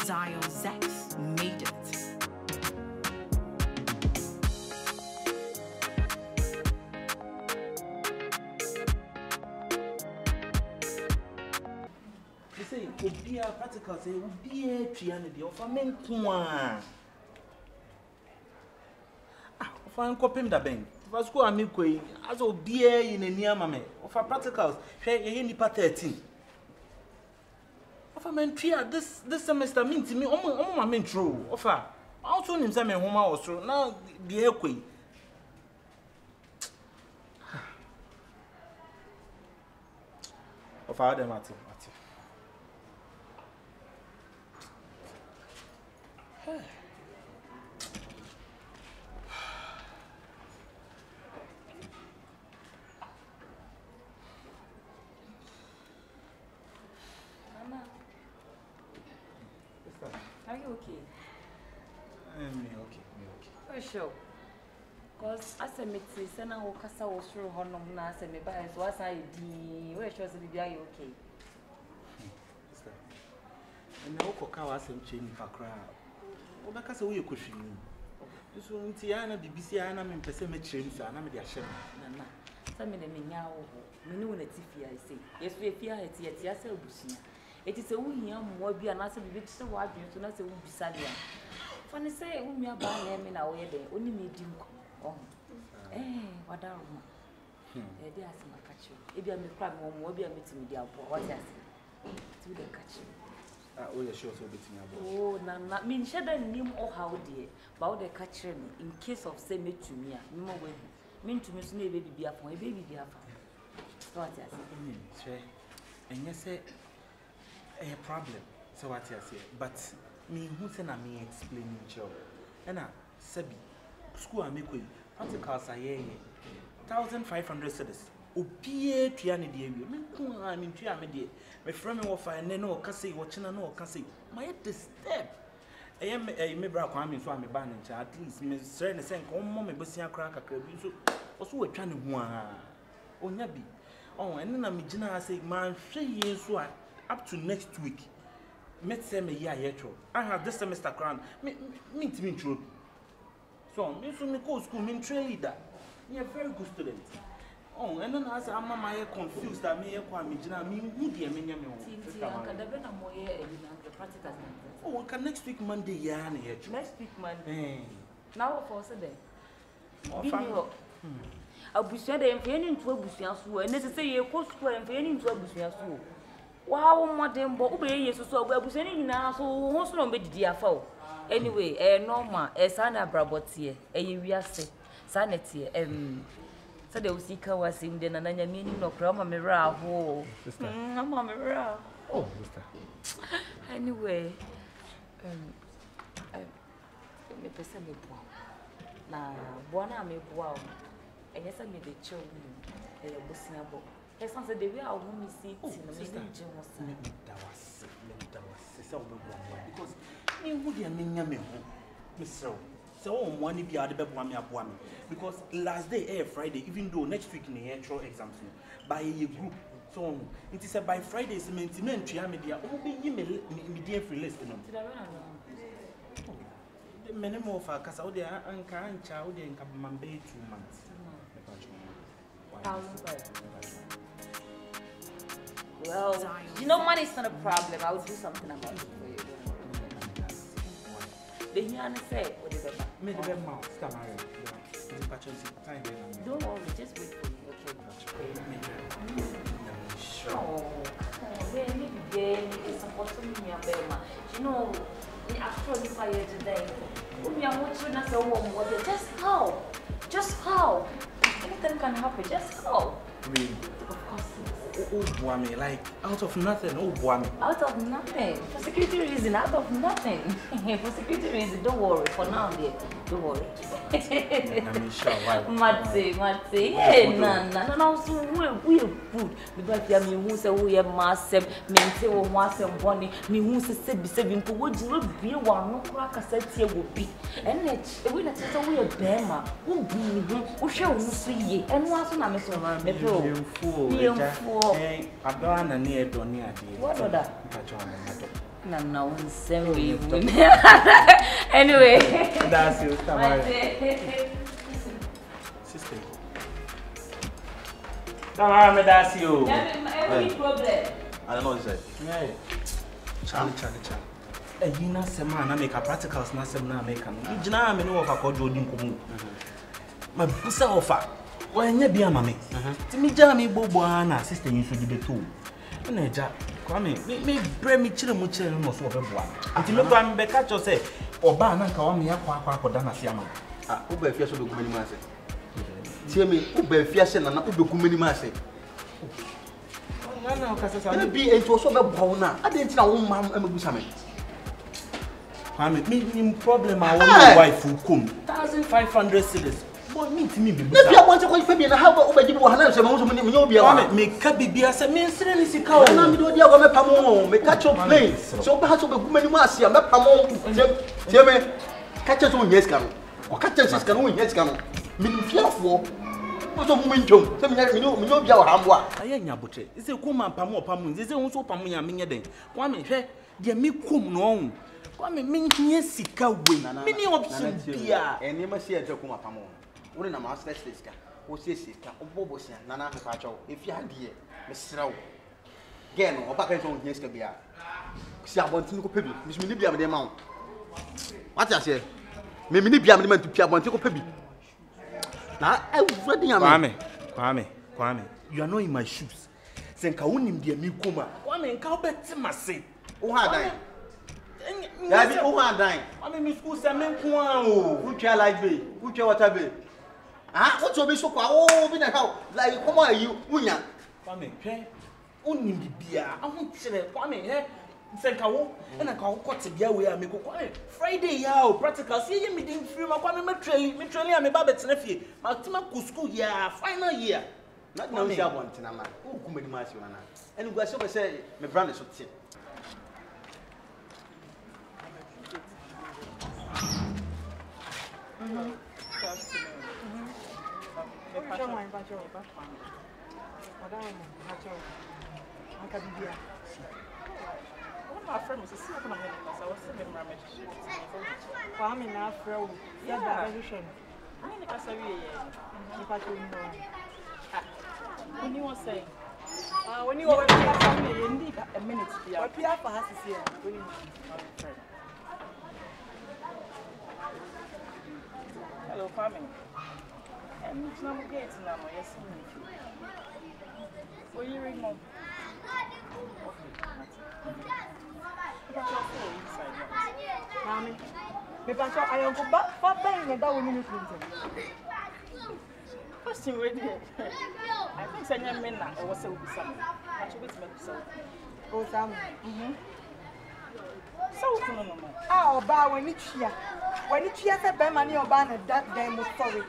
Zio Zex made it. You say, Obia practical say, Obia Trianity of a men to Fine copying the bank. If I school, I'm going as Obia in a near mamma of a practicals, share any part 13. Of a man, this semester means to me, oh, my main true. Of a also names I'm a home house, now the airquay. Of our Martin. Are you okay? I'm okay. For sure. Because as a meeting, Sana Okasa was through Honor, and me by so as I did, where she was to be okay. And now for cows and chain for crowd. Oh, because we are cushioning. This one, Tiana, BBC, and I'm in Pessimist, and I'm the Ashem. Some of them now, we know that if I say, yes, we fear it yet, yes, it is a woman more be an answer to the wife, to not say, would be sad. Funny say, we are buying them in our wedding, only me dim. Oh, eh, what are we? They ask my catch you. If you are the crab, or be a meeting with your poor, what is to the catch you? Oh, you're sure so between your oh, not mean shadow name or how dear, about the catcher in case of say me to me, no way. Mean to miss me, baby, be up, my baby, be up. What I say, and yes, a problem. So what I say, but me who send me explaining job. And I Sebi, school I make with articles I hear 1,500 cedis. Obie Triani dear, I mean, Triamedy. My friend of I know, Cassie, watching no, Cassie. My step. I am a member of Kwame, so I'm a banner, at least Miss Serena saying, oh, Mommy, Bussia crack a crab. So we're trying to one. Oh, Nabi. Oh, and then I'm Gina say, man, 3 years so up to next week. Met send me here, I have this semester crown. Meet me true. So, Miss Miko school, mean trail leader. You're a very good student. Oh, and then as I'm confused, I may acquire me, Gina, me, who dear me. Oh, can next week Monday, Yan here. Next week Monday. Now for Sunday. I'll be said and feigning to a bushel, and necessarily a coast square and feigning to a bushel. Wow, madam, but obey you so well, was any now, so won't not be dear foe. Anyway, a normal, a sana brabotier, a uriase, sanity, so they will see was in the Nanya meaning no croma mirror. Oh, Mamma mirror. Oh, sister. Anyway, me person me now, Buona me wow. And yes, I made the children a businable. Yes, I said, the way I want me see in the sister. Because you would be a minion, Miss so one if you are the best one, because last day, Friday, even though next week in the actual exams, by a group. So it is by Friday's maintenance, Triamedia, only immediate free list. The minimum of a casa, and can't child and Kabambe 2 months. Well, you know, money's not a problem. I will do something about it for you. The Yana say, what is it? Made the mouth, Mariam. Don't worry, just wait for me, okay? Oh, really, it's supposed to be your baby. You know, the actual fire today. We are watching us a warm water. Just how? Anything can happen, just how? Really? Of course. Oh, Kwame, like out of nothing. Oh, Kwame. Out of nothing. For security reason, out of nothing. For security reason, don't worry. For now, dear, don't worry. I'm sure. Why? Matty. Hey, no. So we are good. Because we are me who say we are massive. Me who wants some money. Me who say seven. To what you will be one no crack a set here will be. And we let us away a bema. Who be who shall see ye? And once on a mess of my metro. Abana near Donia. What other? No, anyway. That's you. Sister. That's you. Any problem? I don't know what to say. Charlie. You know, I make a practicals, not some American. You know, I know of a called Jordan Kumu. My busa offer. When you be a mammy, to me, Jamie Boboana, sister, you should be too. And I jack, Kwame, me bring me children no so of one. Until you come back at yourself, or Bana, Kwame, or Dana Siama. Ube Fias of the Kumani Masse. Tell me, Ube Fias and Ube Kumani Masse. No, be into so Bona. I didn't know Mam and Busame. Kwame, me problem, my wife who come 1,500 cedis. What means me? Maybe I want to go for me and how about you 100 make Kabibia, some incident is a cow. And I'm doing your Pamo, make catch your plane. So perhaps of a woman, Marcia, Pamo, tell me, catch us on yes, come, or catch us can win yes, come. Meaning, fearful. What's a woman, Joe? Tell me, you know, your hamwa. I ain't your butcher. It's a woman, Pamo, Pamu, this is also Pamia, Miniade. Kwame, dear me, come no. Kwame, mean, yes, sick away. Many options, dear. And you must see a Jokuma Pamo. What in a master sister, who says sister, or Bobosia, Nana Pacho, if you had dear, Miss Row. Again, or back at home, yes, Cabia. See, I want to go pebble, Miss Minibia with the amount. What I say? Maybe Nibia meant to Pia want to go pebble. Now, I was ready. Kwame, you are not in my shoes. Send Kawunim, dear Mikuma. Kwame, and Cowbet must say, oh, I die. Oh, I die. I mean, Miss Kusamen, who shall I be? Who shall what I be? Ah, what's your bishop? Oh, be the hell. Like, come on, you, Unya. Kwame, hey, only beer. I won't say that. Kwame, hey, send Kawo, and I call Cots of Yahweh. I make a Friday, yow, practical. See you meeting through my Kwame Metrelli, I'm a Babbitt's nephew. Maltima school, yeah, final year. Not now, I want to know. Who come with my son? And you guys over say, my brother should sit. My friend was a second of I was sitting in Mariam. Kwame na afro. Yeah, that vision. I think I saw you. If I don't know. When you were saying, when you were indeed a minute, what Pierre for us is here. Hello, Kwame. And it's not okay to know. Yes, will you ring mom? Mommy, me pass I am go back for paying and that will mean you. First thing ready. I think I am men now. I was so some. I should wait to so. Oh, Sam. So no. Ah, Oba when it's here. When it's here, say money or ban that damn sorry.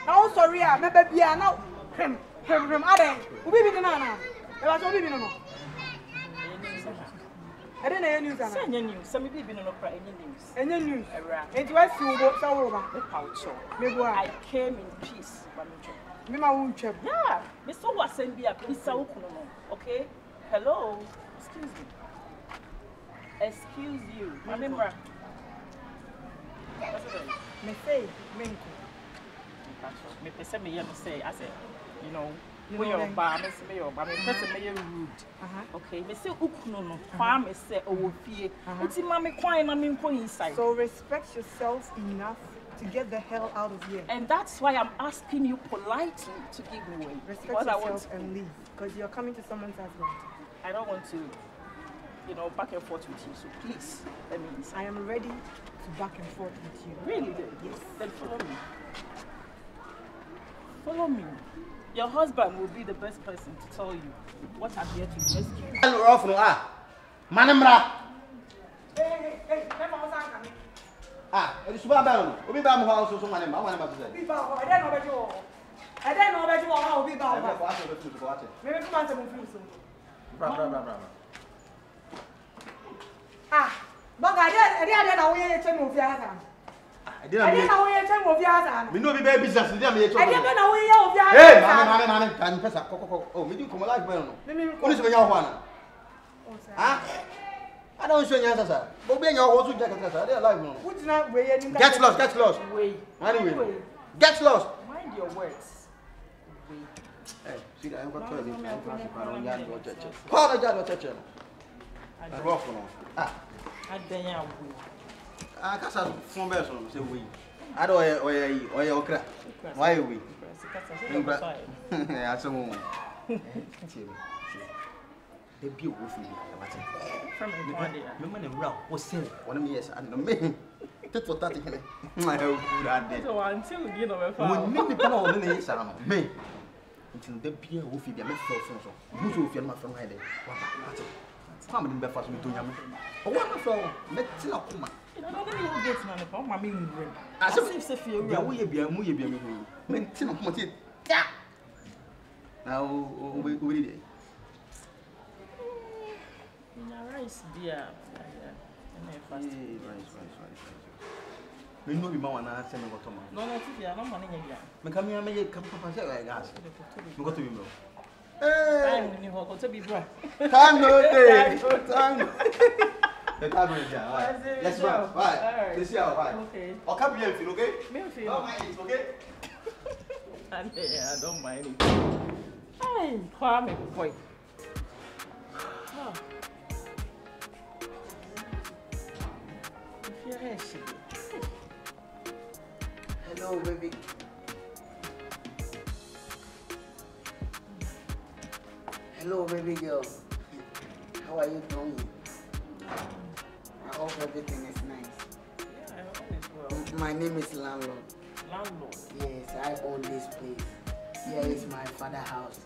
Now sorry, maybe be now. Him. Ade. Ubi bi na na. E ba so ubi bi no. I didn't hear news. Send your news. Some people no pra any news. Any news? It was you go so over. I came in peace. Me ma won chep. Yeah. Me so was send be a peace okay? Hello. Excuse you. Remember. Me say, Menko. Me pese me say I said, you know, we are bar, Miss Mayor, but me pese me rude. Okay, me say ukuno. Kwame say oh fie. It's mommy kwai mommy go inside. So respect yourself enough to get the hell out of here. And that's why I'm asking you politely to give me way. Respect yourself and leave, because you're coming to someone's husband. I don't want to, you know, back and forth with you. So please, let me listen. I am ready to back and forth with you. Really? Yes. Then follow me. Follow me. Your husband will be the best person to tell you what I'm here to rescue. Manamra. Hey, it's about Baron. We'll be back house or someone. I want to say. I don't know that you are be bound. Maybe come on to Bogga, I didn't know where you turn with your hand. I didn't know where you're of Yazan. We know we baby business. I didn't know where you're of Yazan. Hey, man, can press a coco. Oh, we do come alive. What is your one? Huh? I don't show you answer. But when you're also jacket, I didn't like no. What's not where you get lost. Wait. Anyway, get lost. Mind your words. Hey, see that I'm going to tell you. Call the judge or church. I go for no. I dare I can't have phone bells on, say we. I don't okra. Why we? I saw one. The view with me. From your money round was sent 1 year and the man. That's what that is. My old dad. So until you know, when me come on the nation, me. Until the beer will feed them. Who's with your mouth from my day? How many breakfast we do? Oh, what for? Let's not come. I don't know who gets none of my mean ring. I said, if you're away, be a movie, mention of what it. Now, we did it. Rice, dear. We know we want to send over Thomas. No, no, money again. Come here, make a cup of gas. You got to be time no day. Time. The camera is there. Let's go. Bye. Let's see how. Bye. Okay. I'll come here if you okay. Me feel. Don't mind it, okay? I don't mind it. Hey, Kwame, boy. Hello, baby. Hello, baby girl. How are you doing? I hope everything is nice. Yeah, I hope it's well. My name is Landlord. Landlord? Yes, I own this place. Here is my father's house.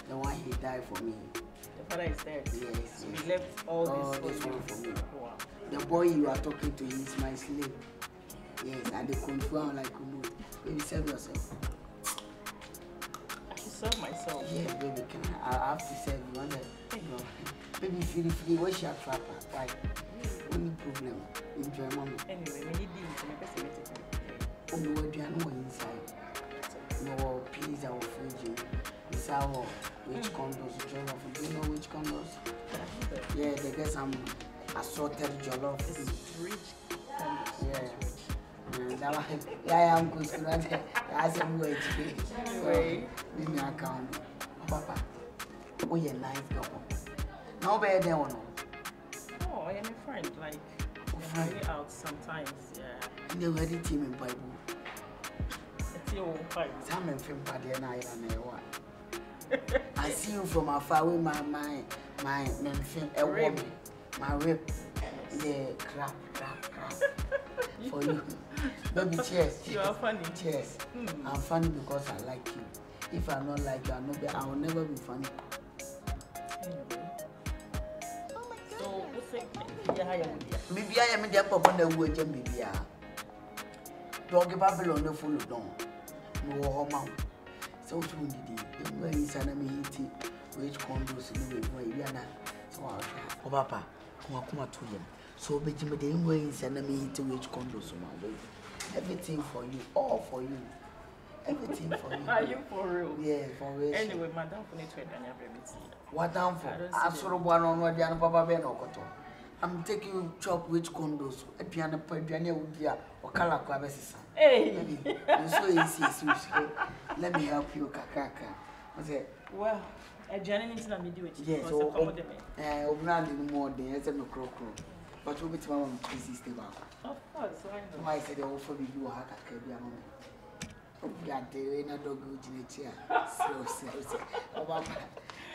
The one he died for me. The father is dead? Yes. So he left all this one for me. Wow. The boy you are talking to, he is my slave. Yes, and they control like you know. Baby, serve yourself. I should serve myself. Yeah, baby, I have to serve you. No. Baby, feel free. Where's your trapper? Why? Only problem. Enjoy, mommy. Anyway, we need deals to make us a meeting. Oh, no, we are no inside. No, pizza or fridge. It's our which condos, jollof. Do you know which condos? Yeah, they get some assorted jollof. It's rich condos. Yeah. Yeah, I'm good. That's a good way. Give me account. Papa, oh, you're nice girl. No better than one. Oh, I am a friend. Like, we're way out sometimes. Yeah. And they ready team in Bible. It's your own fight. Some in film party and I see you from afar with my film a woman. My rib. Yeah, crap. For you. Baby, cheers. You are funny. Cheers. I'm funny because I like you. If I don't like you, I will never be funny. Anyway. So, what's it? Maybe I am in the upper one that would maybe. Doggy Babylon, no full of dawn. No home. So soon did he. Where is an amenity? Which condos in the way we are not. So, oh, Papa, come to him. So, Benjamin, the ways and amenity which condos on my way. Everything for you, all for you. Everything for you. Are you for real? Yeah, for real. Anyway, madam, for need to attend. What down for? I saw one on what Diana Papa Benokoto. I'm taking you chop which condos. A piano would be a color cabbages. Hey, it's so easy. Let me help you, Kakaka. I said, well, a journey needs to do it. Yes, oh, branding more than as a no crow. But we'll be to my own sister. Of course, I know. I said, oh, for you, I can't be a moment. Oh, yeah, they ain't a dog in a chair. So,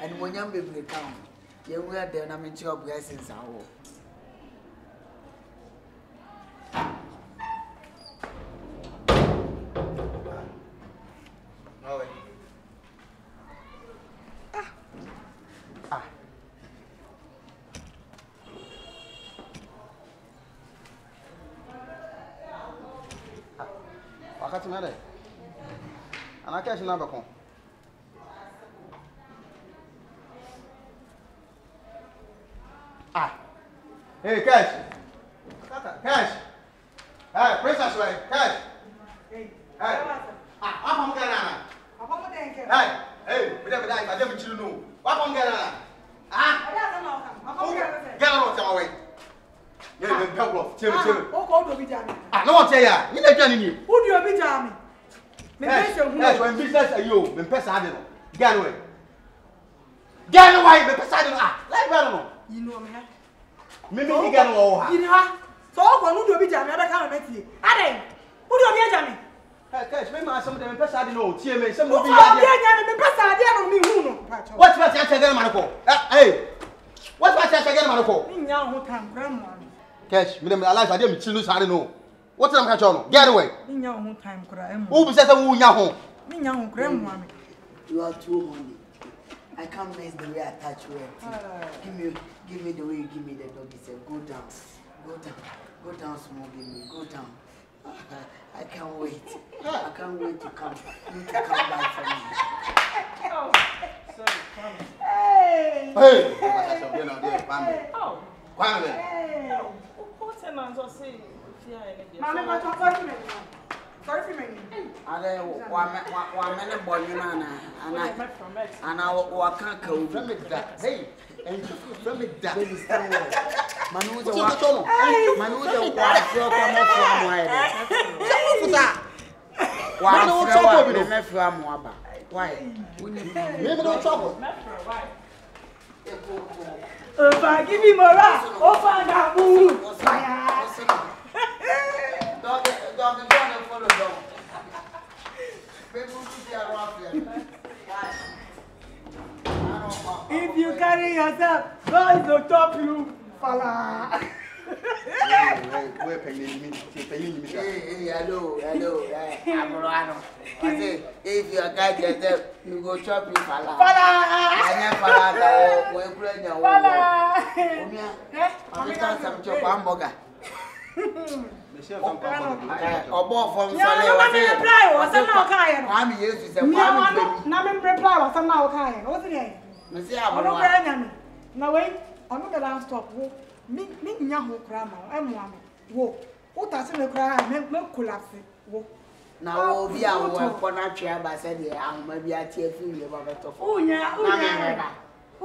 and when young people come, you wear them, I'm in job, guys, in Sao. Wakati mele. Anaka shi na bakon. Hey, Cash. Cash. Hey, princess way. Hey. Hey. I'm going to Hey, we never die. I never chill no. What I'm going to Get out of my way. Yeah, you go. Chill. No one tell ya. You never done it. Who do you be jamming? Yes, when business are you, when person I don't know. Get away. Get away, the person I don't know. Like I don't know. You know me. Maybe you get away. You know. So who do you be jamming? I can't make you. Ade, who do you be jamming? Hey, guys, maybe some of them person I don't know. TMA, some Who of do you be jamming? Person I don't know me. Who know? What's what I say, man? Hey, what's what I say, man? Me now who time, grandma. Cash, me alive. I didn't chill. I don't know. What's I'm catching on? Get away. Me now who time, grandma. Who says who ya home? Me now grandma. You are too horny. I can't mess the way I touch you. Give me the way you give me the dog. He said, go down, small. Give me, go down. I can't wait. I can't wait to come. You to come back for me. Oh, sorry, Kwame. Hey. Oh. Kwame. Who tenants are saying? Mama, sorry for me. Are they one minute boy, and I walk can't go from it. Hey, and from it, that is Manuza, Manuza, why? Maybe no trouble. If I give him a rat, oh, that move. Don't follow them. People see around if you carry yourself, God will top you. Fala. Where can you meet? Hey, hello. I say, if you guide yourself, you go chop you fala. I never we're playing your I'm some chop Bogga. Obo from Sale. I'm used to say, I'm reply was some now kind. What's the name? Now wait, I'm not the last stop. Me Yahu Grandma, I'm one. Whoa, what does the cry? No collapse. Now, we are one chair by said, I'm maybe a tear for you about it. Oh, yeah, I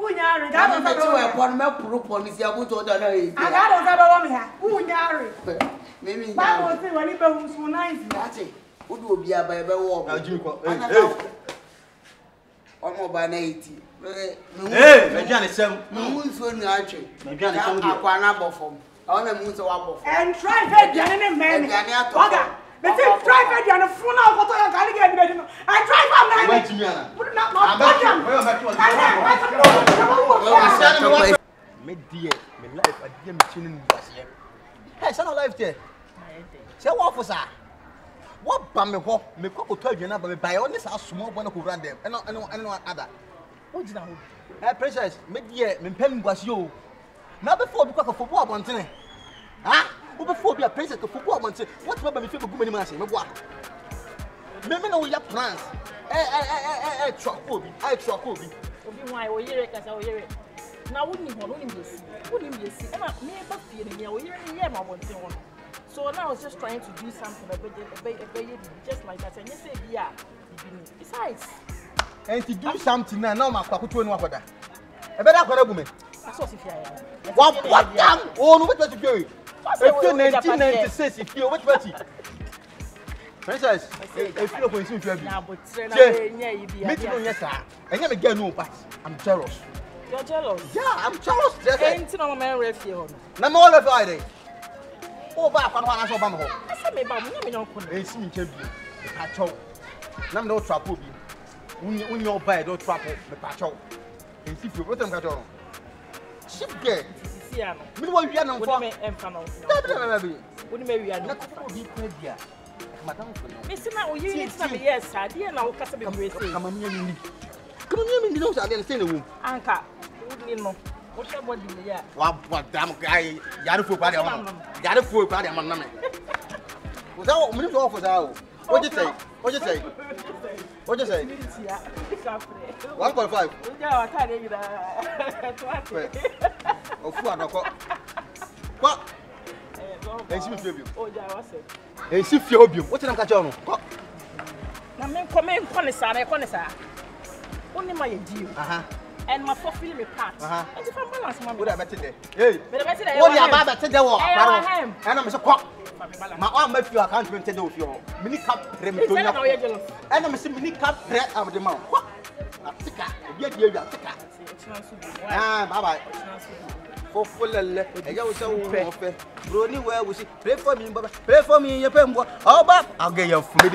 don't know upon my group on this. I would order it. I don't have a woman. Who married? Maybe I will say when he was so nice. That's it. Who will be a baby walk? Almost by 80. Hey, Johnny, some moons when you actually. Aquanabo from. I want to move to Wabo. And try that, Janine, man. Bogga. But if try that, you're a fool of what I can't get ready. I try for my put not my me dear, me life, I didn't tune here. Hey, son of life there. Say what for, sir? What bam me what? Me cook 12 years, but by honest, how small one who ran them, and no other. What's that? Hey, princess, me dear, me pen was you. Now before because of football, one thing. Ah? Before be a princess to football, one thing. What will be people good money? Me what? Me know your plans. I truck Kobe. Why we hear it? Because I hear it. Now wouldn't you see? And I never feeling here. We hear my one thing. So now I was just trying to do something just like that. And you say, yeah, besides. And to do something now, my Pakutu and Wapata. I better go to me. What damn? Oh, no, what you do? 1996, if you're what Princess, if you're going to be now, but yes, sir. I never get no pass. I'm jealous. You're jealous? Yeah, I'm jealous. Ain't no man refuge. No more of Friday. Oh, back on one of them. I said, maybe I'm not going to see me. Patch out. No trap. When you're by, don't trap the patch out. And see if you're written better. Ship get. Meanwhile, you are not for me. Wouldn't maybe I not be clear. Madame, Miss Now, you need to be yes, I didn't know customer. Come on, you don't understand the room. Anka, wouldn't know. What's your body? Yeah. What damn guy? Yadu party. Yadu party. I'm not. Without minutes off was out. What you say? What you say? What you say? 1.5. Yeah, I can't hear that. What? Ensi mi fie bio. Oh, yeah, what's it? Ensi fie obio. What you catch on? Go. Na men come in konisa. Only my deal. And my fulfill me part. And if I'm balance, mamma. What I better there? Hey. But I better What you about better there? And I'm so quick. My arm make you account to tell you. Mini cap remetonia. And I'm saying mini cap bread out of the mouth. What? Tika. Get you tika. Bye bye. For full and you so offer. Brony, where we see. Pray for me, Baba. Pray for me, your pembo. Oh, Bob. I'll get your food.